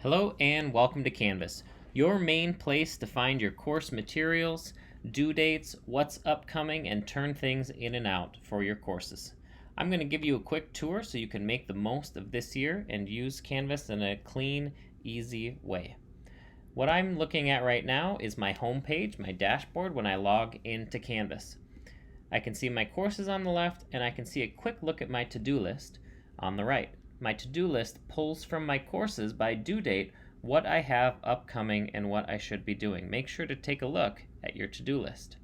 Hello and welcome to Canvas, your main place to find your course materials, due dates, what's upcoming, and turn things in and out for your courses. I'm going to give you a quick tour so you can make the most of this year and use Canvas in a clean, easy way. What I'm looking at right now is my home page, my dashboard, when I log into Canvas. I can see my courses on the left, and I can see a quick look at my to-do list on the right. My to-do list pulls from my courses by due date what I have upcoming and what I should be doing. Make sure to take a look at your to-do list.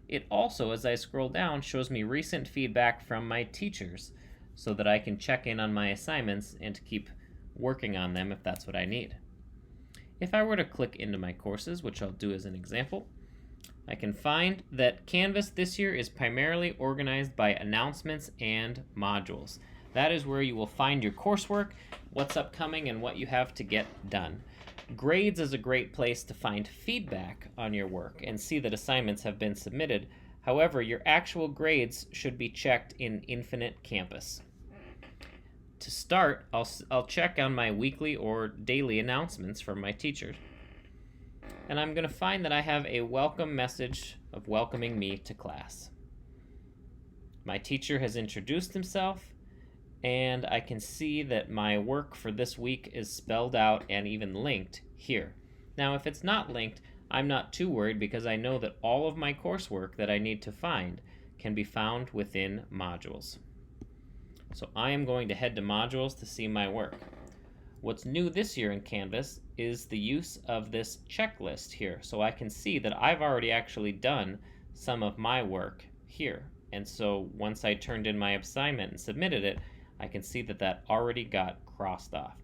It also, as I scroll down, shows me recent feedback from my teachers so that I can check in on my assignments and to keep working on them if that's what I need. If I were to click into my courses, which I'll do as an example, I can find that Canvas this year is primarily organized by announcements and modules. That is where you will find your coursework, what's upcoming, and what you have to get done. Grades is a great place to find feedback on your work and see that assignments have been submitted. However, your actual grades should be checked in Infinite Campus. To start, I'll check on my weekly or daily announcements from my teachers. And I'm going to find that I have a welcome message of welcoming me to class. My teacher has introduced himself, and I can see that my work for this week is spelled out and even linked here. Now, if it's not linked, I'm not too worried because I know that all of my coursework that I need to find can be found within modules. So I am going to head to modules to see my work. What's new this year in Canvas is the use of this checklist here. So I can see that I've already actually done some of my work here. And so once I turned in my assignment and submitted it, I can see that that already got crossed off.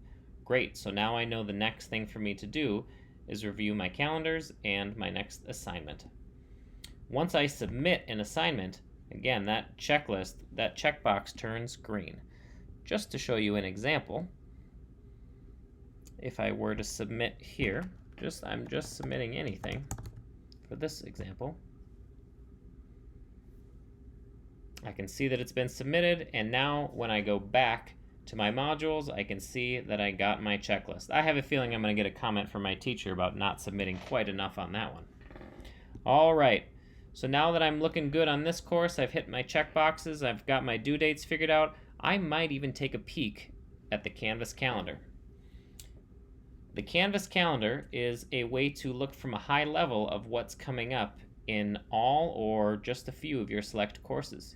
Great, so now I know the next thing for me to do is review my calendars and my next assignment. Once I submit an assignment, again, that checklist, that checkbox turns green. Just to show you an example, if I were to submit here, I'm just submitting anything for this example, I can see that it's been submitted, and now when I go back to my modules, I can see that I got my checklist. I have a feeling I'm going to get a comment from my teacher about not submitting quite enough on that one. All right, so now that I'm looking good on this course, I've hit my check boxes, I've got my due dates figured out, I might even take a peek at the Canvas calendar. The Canvas calendar is a way to look from a high level of what's coming up in all or just a few of your select courses.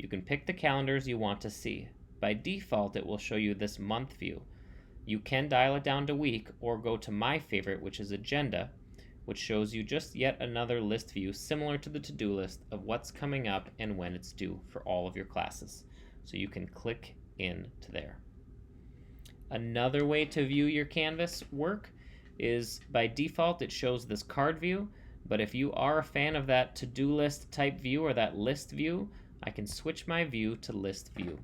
You can pick the calendars you want to see. By default, it will show you this month view. You can dial it down to week or go to my favorite, which is agenda, which shows you just yet another list view similar to the to-do list of what's coming up and when it's due for all of your classes. So you can click into there. Another way to view your Canvas work is by default it shows this card view, but if you are a fan of that to-do list type view or that list view, I can switch my view to list view.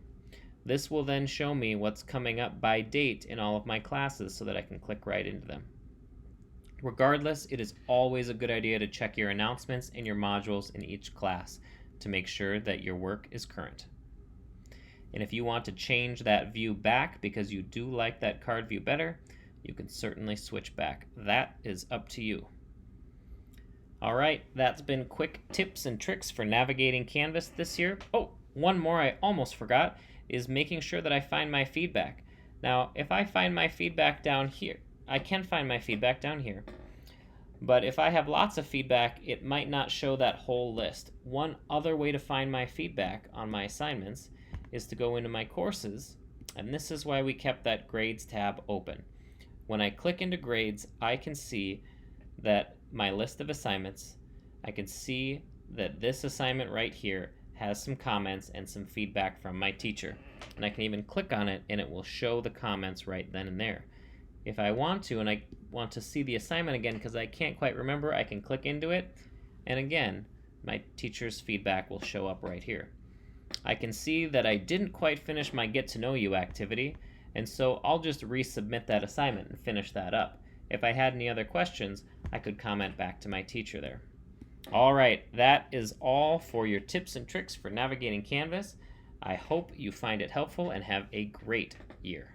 This will then show me what's coming up by date in all of my classes so that I can click right into them. Regardless, it is always a good idea to check your announcements and your modules in each class to make sure that your work is current. And if you want to change that view back because you do like that card view better, you can certainly switch back. That is up to you. All right, that's been quick tips and tricks for navigating Canvas this year. Oh, one more I almost forgot is making sure that I find my feedback. Now, if I find my feedback down here, I can find my feedback down here, but if I have lots of feedback, it might not show that whole list. One other way to find my feedback on my assignments is to go into my courses, and this is why we kept that grades tab open. When I click into grades, I can see that my list of assignments, I can see that this assignment right here has some comments and some feedback from my teacher. And I can even click on it and it will show the comments right then and there. If I want to, and I want to see the assignment again because I can't quite remember, I can click into it, and again, my teacher's feedback will show up right here. I can see that I didn't quite finish my Get to Know You activity, and so I'll just resubmit that assignment and finish that up. If I had any other questions, I could comment back to my teacher there. All right, that is all for your tips and tricks for navigating Canvas. I hope you find it helpful and have a great year.